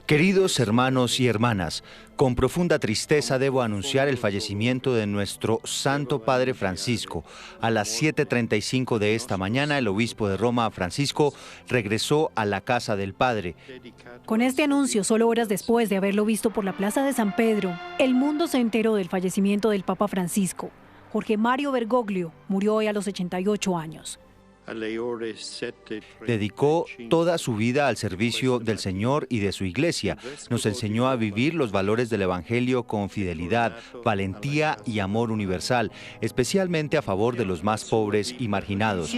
Queridos hermanos y hermanas, con profunda tristeza debo anunciar el fallecimiento de nuestro Santo Padre Francisco. A las 7:35 de esta mañana, el obispo de Roma, Francisco, regresó a la casa del Padre. Con este anuncio, solo horas después de haberlo visto por la Plaza de San Pedro, el mundo se enteró del fallecimiento del Papa Francisco. Jorge Mario Bergoglio murió hoy a los 88 años. Dedicó toda su vida al servicio del Señor y de su Iglesia. Nos enseñó a vivir los valores del Evangelio con fidelidad, valentía y amor universal, especialmente a favor de los más pobres y marginados.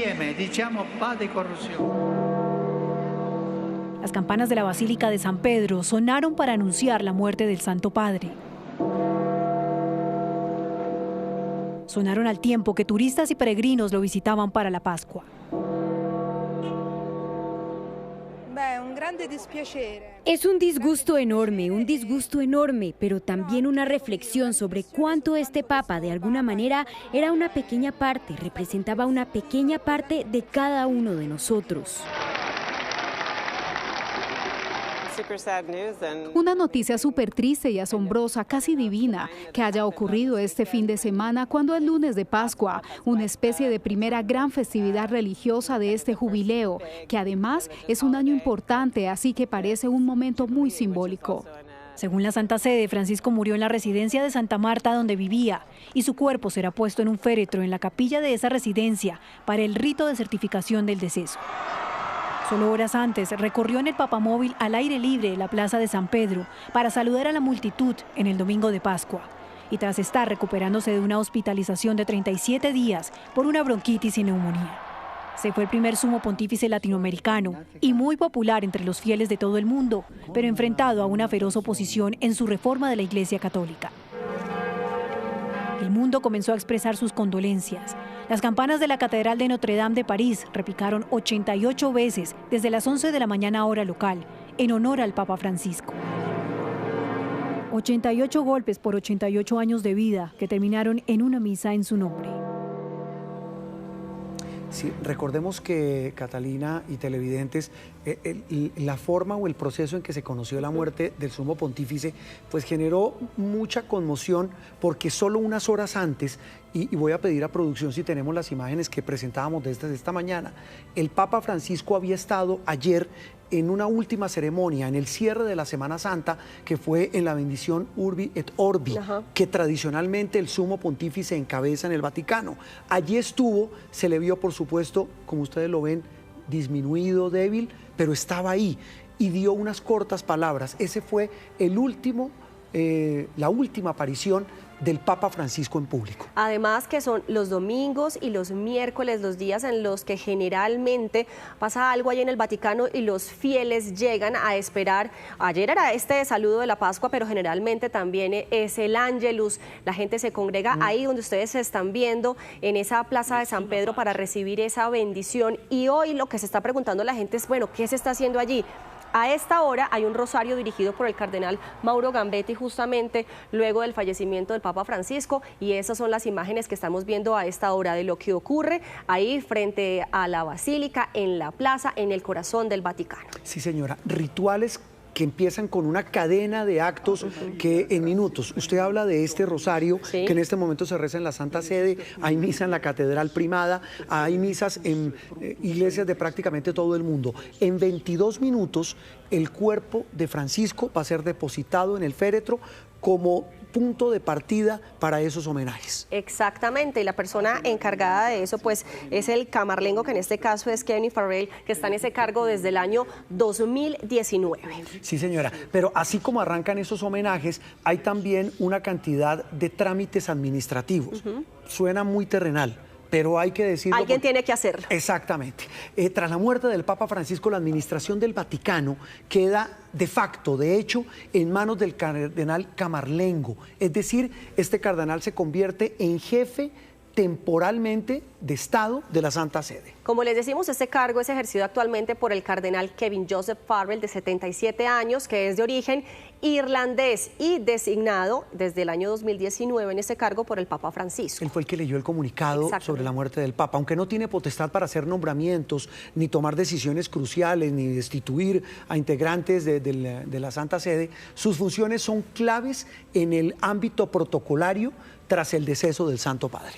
Las campanas de la Basílica de San Pedro sonaron para anunciar la muerte del Santo Padre. Sonaron al tiempo que turistas y peregrinos lo visitaban para la Pascua. Es un disgusto enorme, pero también una reflexión sobre cuánto este Papa, de alguna manera, era una pequeña parte, representaba una pequeña parte de cada uno de nosotros. Una noticia súper triste y asombrosa, casi divina, que haya ocurrido este fin de semana cuando es lunes de Pascua, una especie de primera gran festividad religiosa de este jubileo, que además es un año importante, así que parece un momento muy simbólico. Según la Santa Sede, Francisco murió en la residencia de Santa Marta donde vivía y su cuerpo será puesto en un féretro en la capilla de esa residencia para el rito de certificación del deceso. Solo horas antes recorrió en el papamóvil al aire libre la plaza de San Pedro para saludar a la multitud en el domingo de Pascua. Y tras estar recuperándose de una hospitalización de 37 días por una bronquitis y neumonía. Se fue el primer sumo pontífice latinoamericano y muy popular entre los fieles de todo el mundo, pero enfrentado a una feroz oposición en su reforma de la Iglesia Católica. El mundo comenzó a expresar sus condolencias. Las campanas de la Catedral de Notre Dame de París repicaron 88 veces desde las 11 de la mañana hora local, en honor al Papa Francisco. 88 golpes por 88 años de vida que terminaron en una misa en su nombre. Sí, recordemos que, Catalina y televidentes, la forma o el proceso en que se conoció la muerte del sumo pontífice pues generó mucha conmoción porque solo unas horas antes, y voy a pedir a producción si tenemos las imágenes que presentábamos desde esta mañana, el Papa Francisco había estado ayer en una última ceremonia, en el cierre de la Semana Santa, que fue en la bendición Urbi et Orbi, que tradicionalmente el sumo pontífice encabeza en el Vaticano. Allí estuvo, se le vio por supuesto, como ustedes lo ven, disminuido, débil, pero estaba ahí y dio unas cortas palabras. Ese fue el último, la última aparición del Papa Francisco en público. Además que son los domingos y los miércoles los días en los que generalmente pasa algo ahí en el Vaticano y los fieles llegan a esperar. Ayer era este saludo de la Pascua, pero generalmente también es el Ángelus. La gente se congrega ahí donde ustedes se están viendo, en esa plaza de San Pedro, para recibir esa bendición. Y hoy lo que se está preguntando la gente es, bueno, ¿qué se está haciendo allí? A esta hora hay un rosario dirigido por el cardenal Mauro Gambetti, justamente luego del fallecimiento del Papa Francisco, y esas son las imágenes que estamos viendo a esta hora de lo que ocurre ahí frente a la Basílica, en la plaza, en el corazón del Vaticano. Sí, señora, rituales que empiezan con una cadena de actos que en minutos. Usted habla de este rosario que en este momento se reza en la Santa Sede, hay misa en la Catedral Primada, hay misas en iglesias de prácticamente todo el mundo. En 22 minutos el cuerpo de Francisco va a ser depositado en el féretro como punto de partida para esos homenajes. Exactamente, y la persona encargada de eso pues es el camarlengo, que en este caso es Kenny Farrell, que está en ese cargo desde el año 2019. Sí, señora, pero así como arrancan esos homenajes, hay también una cantidad de trámites administrativos. Suena muy terrenal, pero hay que decirlo. Alguien tiene que hacerlo. Exactamente. Tras la muerte del Papa Francisco, la administración del Vaticano queda de facto, de hecho, en manos del cardenal Camarlengo. Es decir, este cardenal se convierte en jefe temporalmente de Estado de la Santa Sede. Como les decimos, este cargo es ejercido actualmente por el cardenal Kevin Joseph Farrell, de 77 años, que es de origen irlandés y designado desde el año 2019 en ese cargo por el Papa Francisco. Él fue el que leyó el comunicado sobre la muerte del Papa. Aunque no tiene potestad para hacer nombramientos, ni tomar decisiones cruciales, ni destituir a integrantes de la Santa Sede, sus funciones son claves en el ámbito protocolario tras el deceso del Santo Padre.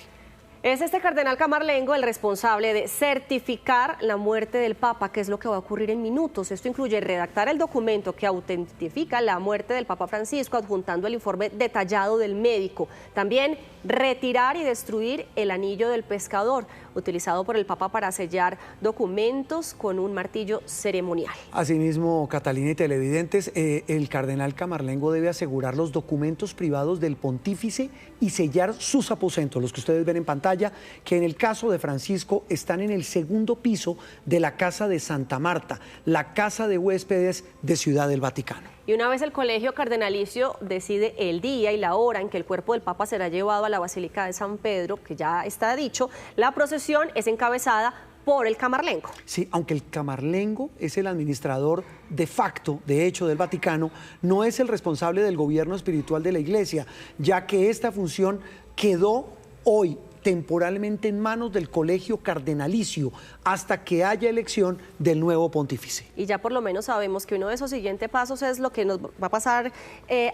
Es este cardenal Camarlengo el responsable de certificar la muerte del Papa, que es lo que va a ocurrir en minutos. Esto incluye redactar el documento que autentifica la muerte del Papa Francisco, adjuntando el informe detallado del médico. También retirar y destruir el anillo del pescador, utilizado por el Papa para sellar documentos con un martillo ceremonial. Asimismo, Catalina y televidentes, el cardenal Camarlengo debe asegurar los documentos privados del pontífice y sellar sus aposentos, los que ustedes ven en pantalla, que en el caso de Francisco están en el segundo piso de la Casa de Santa Marta, la casa de huéspedes de Ciudad del Vaticano. Y una vez el colegio cardenalicio decide el día y la hora en que el cuerpo del Papa será llevado a la Basílica de San Pedro, que ya está dicho, la procesión es encabezada por el Camarlengo. Sí, aunque el Camarlengo es el administrador de facto, de hecho, del Vaticano, no es el responsable del gobierno espiritual de la Iglesia, ya que esta función quedó hoy temporalmente en manos del colegio cardenalicio hasta que haya elección del nuevo pontífice. Y ya por lo menos sabemos que uno de esos siguientes pasos es lo que nos va a pasar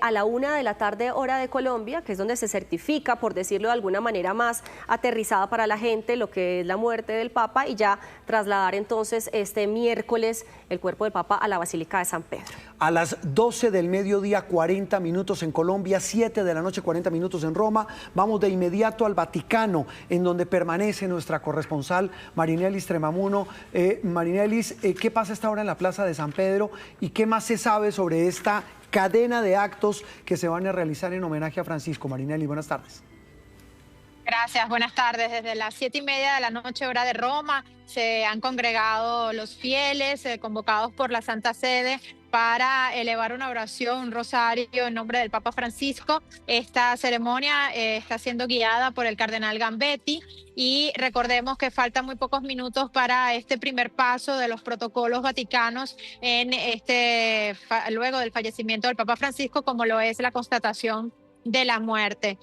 a la 1 de la tarde, hora de Colombia, que es donde se certifica, por decirlo de alguna manera más aterrizada para la gente, lo que es la muerte del Papa, y ya trasladar entonces este miércoles el cuerpo del Papa a la Basílica de San Pedro. A las 12 del mediodía, 40 minutos en Colombia, 7 de la noche, 40 minutos en Roma. Vamos de inmediato al Vaticano, en donde permanece nuestra corresponsal Marinelis Tremamuno. Marinelis, ¿qué pasa esta hora en la Plaza de San Pedro y qué más se sabe sobre esta cadena de actos que se van a realizar en homenaje a Francisco? Marinelis, buenas tardes. Gracias, buenas tardes. Desde las 7:30 de la noche, hora de Roma, se han congregado los fieles convocados por la Santa Sede para elevar una oración, un rosario en nombre del Papa Francisco. Esta ceremonia está siendo guiada por el cardenal Gambetti y recordemos que faltan muy pocos minutos para este primer paso de los protocolos vaticanos luego del fallecimiento del Papa Francisco, como lo es la constatación de la muerte.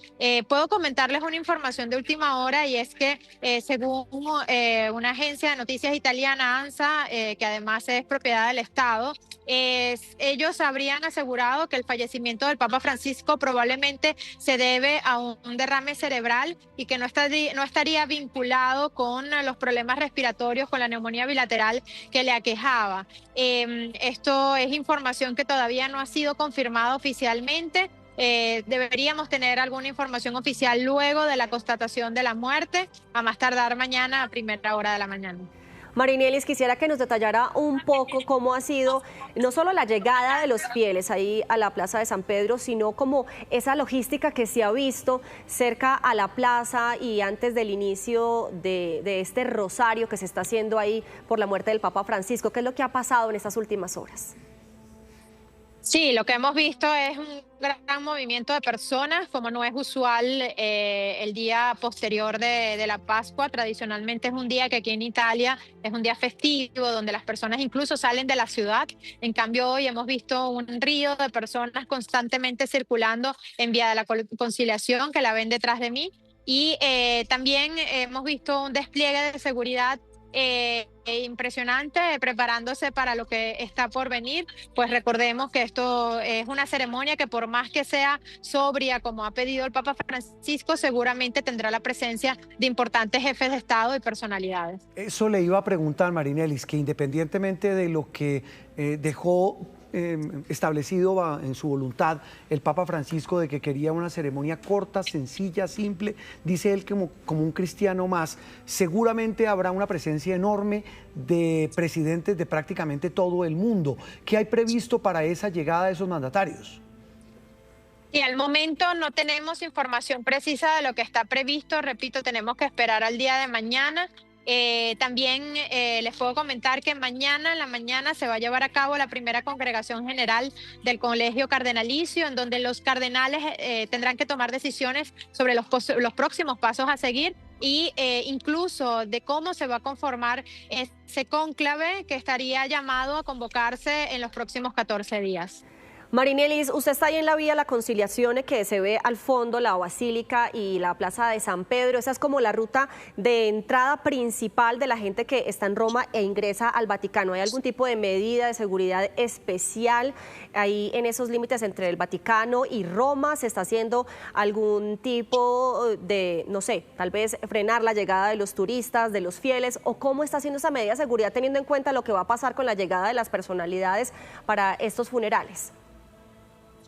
Puedo comentarles una información de última hora, y es que según una agencia de noticias italiana, ANSA, que además es propiedad del Estado, ellos habrían asegurado que el fallecimiento del Papa Francisco probablemente se debe a un derrame cerebral y que no estaría vinculado con los problemas respiratorios, con la neumonía bilateral que le aquejaba. Esto es información que todavía no ha sido confirmada oficialmente. Deberíamos tener alguna información oficial luego de la constatación de la muerte, a más tardar mañana a primera hora de la mañana. Marinelis, quisiera que nos detallara un poco cómo ha sido no solo la llegada de los fieles ahí a la Plaza de San Pedro, sino como esa logística que se ha visto cerca a la plaza y antes del inicio de este rosario que se está haciendo ahí por la muerte del Papa Francisco. ¿Qué es lo que ha pasado en estas últimas horas? Sí, lo que hemos visto es un gran movimiento de personas, como no es usual el día posterior de la Pascua. Tradicionalmente es un día que aquí en Italia es un día festivo, donde las personas incluso salen de la ciudad. En cambio, hoy hemos visto un río de personas constantemente circulando en Vía de la Conciliación, que la ven detrás de mí. Y también hemos visto un despliegue de seguridad impresionante, preparándose para lo que está por venir. Pues recordemos que esto es una ceremonia que, por más que sea sobria, como ha pedido el Papa Francisco, seguramente tendrá la presencia de importantes jefes de Estado y personalidades. Eso le iba a preguntar, Marinelis, que independientemente de lo que dejó establecido en su voluntad el Papa Francisco de que quería una ceremonia corta, sencilla, simple, dice él como un cristiano más, seguramente habrá una presencia enorme de presidentes de prácticamente todo el mundo. ¿Qué hay previsto para esa llegada de esos mandatarios? Y al momento no tenemos información precisa de lo que está previsto. Repito, tenemos que esperar al día de mañana También les puedo comentar que mañana en la mañana se va a llevar a cabo la primera congregación general del Colegio Cardenalicio, en donde los cardenales tendrán que tomar decisiones sobre los próximos pasos a seguir y incluso de cómo se va a conformar ese cónclave que estaría llamado a convocarse en los próximos 14 días. Marinelis, usted está ahí en la vía La Conciliación, que se ve al fondo la Basílica y la Plaza de San Pedro. Esa es como la ruta de entrada principal de la gente que está en Roma e ingresa al Vaticano. ¿Hay algún tipo de medida de seguridad especial ahí en esos límites entre el Vaticano y Roma? ¿Se está haciendo algún tipo de, no sé, tal vez frenar la llegada de los turistas, de los fieles? ¿O cómo está haciendo esa medida de seguridad teniendo en cuenta lo que va a pasar con la llegada de las personalidades para estos funerales?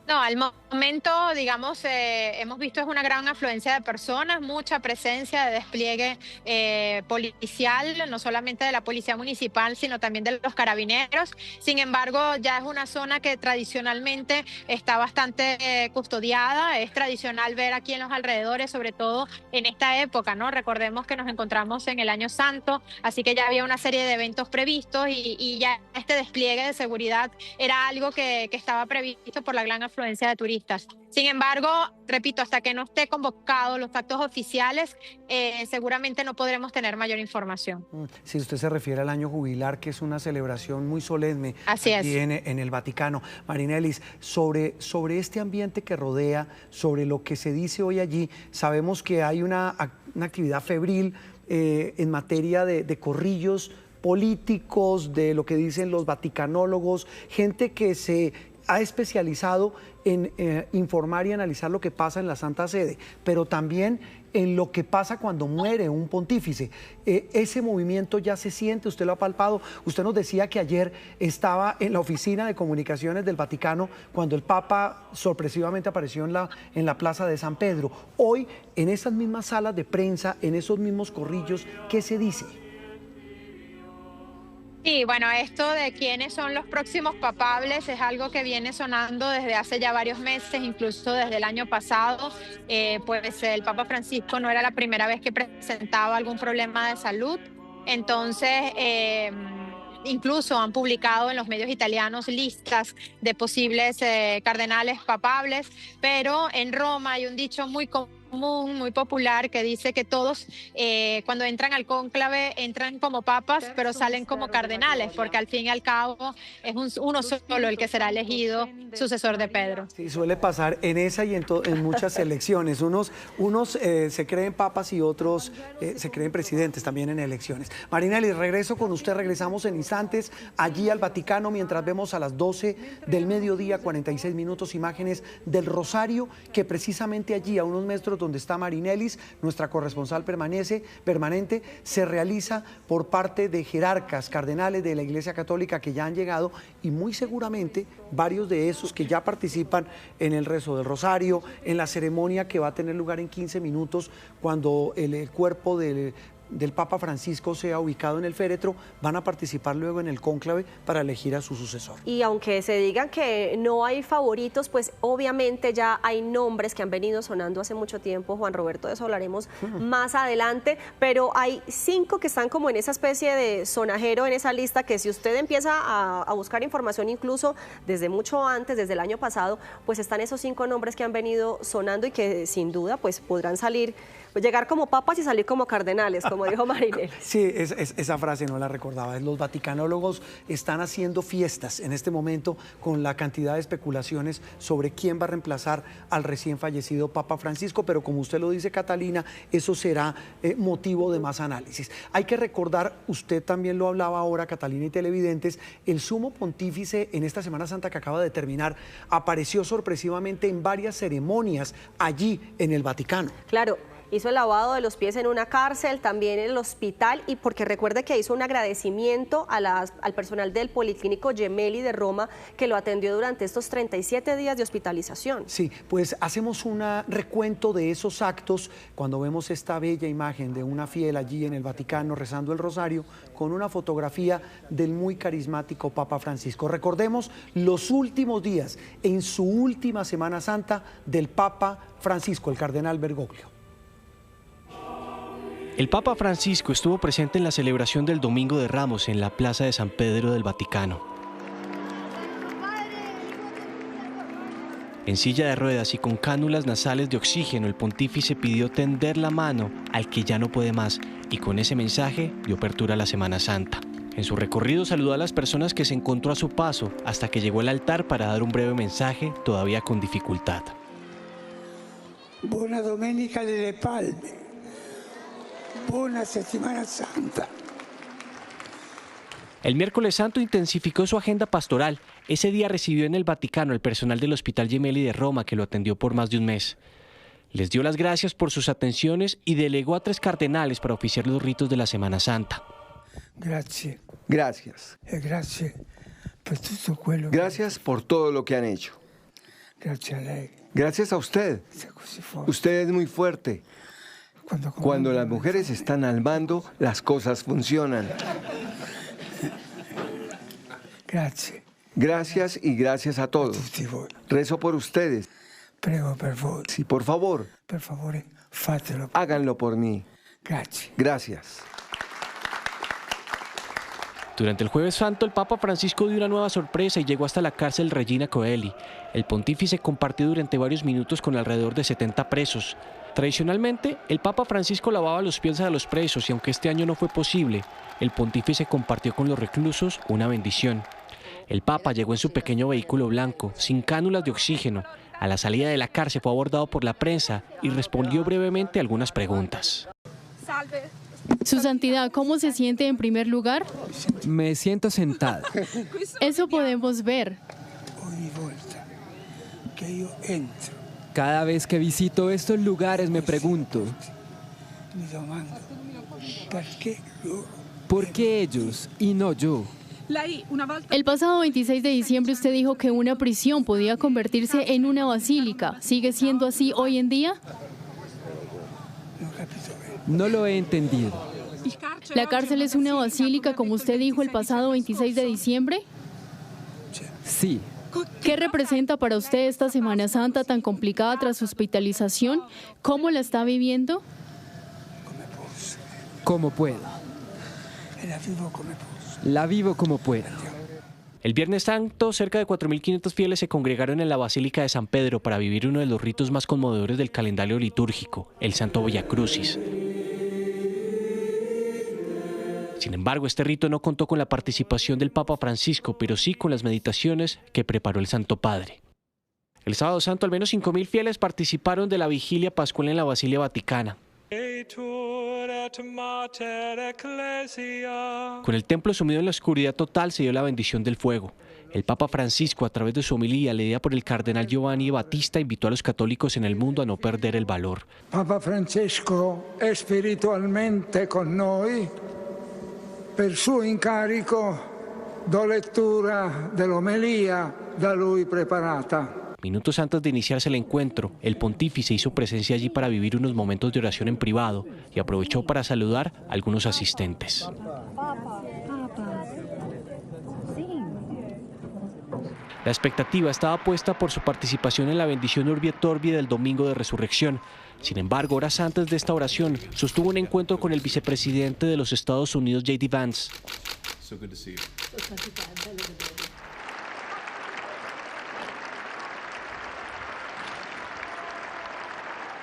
No, al momento, digamos, hemos visto es una gran afluencia de personas, mucha presencia de despliegue policial, no solamente de la policía municipal, sino también de los carabineros. Sin embargo, ya es una zona que tradicionalmente está bastante custodiada. Es tradicional ver aquí en los alrededores, sobre todo en esta época, ¿no? Recordemos que nos encontramos en el Año Santo, así que ya había una serie de eventos previstos y ya este despliegue de seguridad era algo que estaba previsto por la gran afluencia de turistas. Sin embargo, repito, hasta que no esté convocado los actos oficiales, seguramente no podremos tener mayor información. Si usted se refiere al año jubilar, que es una celebración muy solemne aquí en el Vaticano. Marinelis, sobre este ambiente que rodea, sobre lo que se dice hoy allí, sabemos que hay una actividad febril en materia de corrillos políticos, de lo que dicen los vaticanólogos, gente que se ha especializado en informar y analizar lo que pasa en la Santa Sede, pero también en lo que pasa cuando muere un pontífice. Ese movimiento ya se siente, usted lo ha palpado. Usted nos decía que ayer estaba en la oficina de comunicaciones del Vaticano cuando el Papa sorpresivamente apareció en la Plaza de San Pedro. Hoy, en esas mismas salas de prensa, en esos mismos corrillos, ¿qué se dice? Sí, bueno, esto de quiénes son los próximos papables es algo que viene sonando desde hace ya varios meses, incluso desde el año pasado. Pues el Papa Francisco no era la primera vez que presentaba algún problema de salud. Entonces, incluso han publicado en los medios italianos listas de posibles cardenales papables, pero en Roma hay un dicho muy común, muy popular, que dice que todos cuando entran al cónclave entran como papas, pero salen como cardenales, porque al fin y al cabo es uno solo el que será elegido sucesor de Pedro. Sí, suele pasar en esa y en muchas elecciones. Unos se creen papas y otros se creen presidentes también en elecciones. Marinelis, regreso con usted, regresamos en instantes allí al Vaticano, mientras vemos a las 12 del mediodía, 46 minutos, imágenes del Rosario, que precisamente allí, a unos metros donde está Marinelis, nuestra corresponsal permanente, se realiza por parte de jerarcas cardenales de la Iglesia Católica que ya han llegado, y muy seguramente varios de esos que ya participan en el rezo del Rosario, en la ceremonia que va a tener lugar en 15 minutos cuando el cuerpo del Papa Francisco sea ubicado en el féretro, van a participar luego en el cónclave para elegir a su sucesor. Y aunque se digan que no hay favoritos, pues obviamente ya hay nombres que han venido sonando hace mucho tiempo. Juan Roberto, de eso hablaremos más adelante, pero hay 5 que están como en esa especie de sonajero en esa lista, que si usted empieza a buscar información incluso desde mucho antes, desde el año pasado, pues están esos 5 nombres que han venido sonando y que sin duda pues podrán salir, pues llegar como papas y salir como cardenales, como dijo Marinelis. Sí, esa frase no la recordaba. Los vaticanólogos están haciendo fiestas en este momento con la cantidad de especulaciones sobre quién va a reemplazar al recién fallecido Papa Francisco, pero como usted lo dice, Catalina, eso será motivo de más análisis. Hay que recordar, usted también lo hablaba ahora, Catalina y televidentes, el sumo pontífice en esta Semana Santa que acaba de terminar apareció sorpresivamente en varias ceremonias allí en el Vaticano. Claro. Hizo el lavado de los pies en una cárcel, también en el hospital, y porque recuerde que hizo un agradecimiento al personal del Policlínico Gemelli de Roma, que lo atendió durante estos 37 días de hospitalización. Sí, pues hacemos un recuento de esos actos cuando vemos esta bella imagen de una fiel allí en el Vaticano rezando el rosario con una fotografía del muy carismático Papa Francisco. Recordemos los últimos días, en su última Semana Santa, del Papa Francisco, el cardenal Bergoglio. El Papa Francisco estuvo presente en la celebración del Domingo de Ramos en la Plaza de San Pedro del Vaticano. En silla de ruedas y con cánulas nasales de oxígeno, el pontífice pidió tender la mano al que ya no puede más y con ese mensaje dio apertura a la Semana Santa. En su recorrido saludó a las personas que se encontró a su paso hasta que llegó al altar para dar un breve mensaje, todavía con dificultad. Buona Domenica delle Palme. Buona Settimana Santa. El miércoles santo intensificó su agenda pastoral. Ese día recibió en el Vaticano el personal del Hospital Gemelli de Roma, que lo atendió por más de un mes. Les dio las gracias por sus atenciones y delegó a 3 cardenales para oficiar los ritos de la Semana Santa. Gracias. Gracias. Gracias por todo lo que han hecho. Gracias a lei. Gracias a usted. Usted es muy fuerte. Cuando las mujeres están al mando, las cosas funcionan. Gracias. Gracias y gracias a todos. Rezo por ustedes. Prego per voi. Sí, por favor. Per favore, fatelo. Háganlo por mí. Gracias. Gracias. Durante el Jueves Santo, el Papa Francisco dio una nueva sorpresa y llegó hasta la cárcel Regina Coeli. El pontífice compartió durante varios minutos con alrededor de 70 presos. Tradicionalmente, el Papa Francisco lavaba los pies a los presos y aunque este año no fue posible, el pontífice compartió con los reclusos una bendición. El Papa llegó en su pequeño vehículo blanco, sin cánulas de oxígeno. A la salida de la cárcel fue abordado por la prensa y respondió brevemente algunas preguntas. Su Santidad, ¿cómo se siente en primer lugar? Me siento sentada. Eso podemos ver. Cada vez que visito estos lugares me pregunto, ¿por qué ellos y no yo? El pasado 26 de diciembre usted dijo que una prisión podía convertirse en una basílica. ¿Sigue siendo así hoy en día? No lo he entendido. ¿La cárcel es una basílica como usted dijo el pasado 26 de diciembre? Sí. ¿Qué representa para usted esta Semana Santa tan complicada tras su hospitalización? ¿Cómo la está viviendo? Como puedo. La vivo como puedo. El Viernes Santo, cerca de 4.500 fieles se congregaron en la Basílica de San Pedro para vivir uno de los ritos más conmovedores del calendario litúrgico, el Santo Via Crucis. Sin embargo, este rito no contó con la participación del Papa Francisco, pero sí con las meditaciones que preparó el Santo Padre. El Sábado Santo, al menos 5.000 fieles participaron de la vigilia pascual en la Basílica Vaticana. Con el templo sumido en la oscuridad total se dio la bendición del fuego. El Papa Francisco, a través de su homilía leída por el cardenal Giovanni Battista, invitó a los católicos en el mundo a no perder el valor. Papa Francesco è spiritualmente con noi. Per suo incarico do lettura dell'omelia da lui preparata. Minutos antes de iniciarse el encuentro, el pontífice hizo presencia allí para vivir unos momentos de oración en privado y aprovechó para saludar a algunos asistentes. La expectativa estaba puesta por su participación en la bendición Urbi et Orbi del Domingo de Resurrección. Sin embargo, horas antes de esta oración, sostuvo un encuentro con el vicepresidente de los Estados Unidos, J.D. Vance.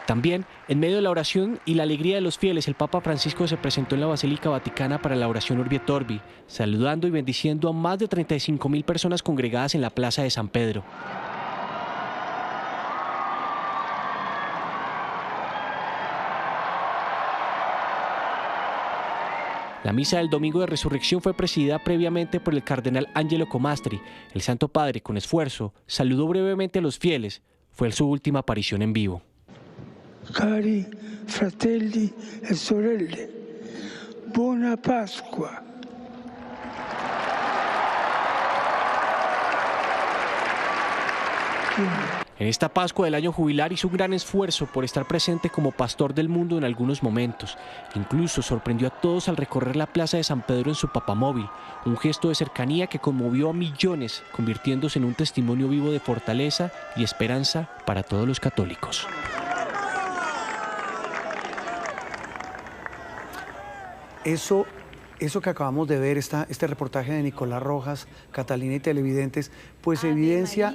También, en medio de la oración y la alegría de los fieles, el Papa Francisco se presentó en la Basílica Vaticana para la oración Urbi et Orbi, saludando y bendiciendo a más de 35.000 personas congregadas en la Plaza de San Pedro. La misa del Domingo de Resurrección fue presidida previamente por el cardenal Angelo Comastri. El Santo Padre, con esfuerzo, saludó brevemente a los fieles. Fue su última aparición en vivo. Cari fratelli e sorelle, buona Pasqua. En esta Pascua del año jubilar hizo un gran esfuerzo por estar presente como pastor del mundo en algunos momentos. Incluso sorprendió a todos al recorrer la Plaza de San Pedro en su papamóvil, un gesto de cercanía que conmovió a millones, convirtiéndose en un testimonio vivo de fortaleza y esperanza para todos los católicos. Eso que acabamos de ver, este reportaje de Nicolás Rojas, Catalina y televidentes, pues evidencia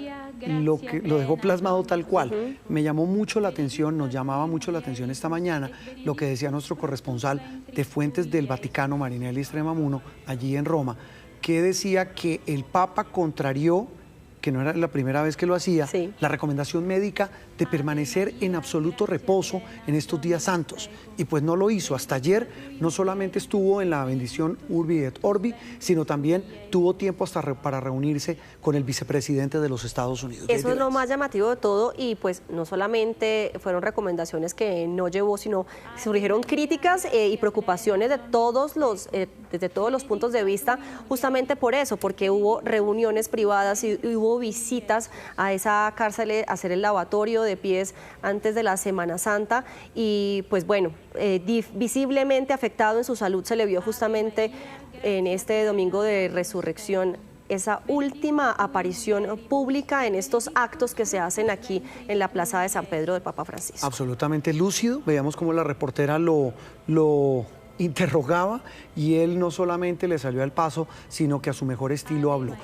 lo dejó plasmado tal cual. Me llamó mucho la atención, nos llamaba mucho la atención esta mañana lo que decía nuestro corresponsal de Fuentes del Vaticano, Marinelli Stremamuno, allí en Roma, que decía que el Papa contrarió, que no era la primera vez que lo hacía, la recomendación médica de permanecer en absoluto reposo en estos días santos. Y pues no lo hizo. Hasta ayer no solamente estuvo en la bendición Urbi et Orbi, sino también tuvo tiempo hasta para reunirse con el vicepresidente de los Estados Unidos. Eso es lo más llamativo de todo, y pues no solamente fueron recomendaciones que no llevó, sino surgieron críticas y preocupaciones de desde todos los puntos de vista, justamente por eso, porque hubo reuniones privadas y hubo visitas a esa cárcel a hacer el lavatorio de pies antes de la Semana Santa, y pues bueno, visiblemente afectado en su salud se le vio justamente en este domingo de resurrección, esa última aparición pública en estos actos que se hacen aquí en la Plaza de San Pedro del Papa Francisco. Absolutamente lúcido, veíamos cómo la reportera lo interrogaba y él no solamente le salió al paso, sino que a su mejor estilo habló.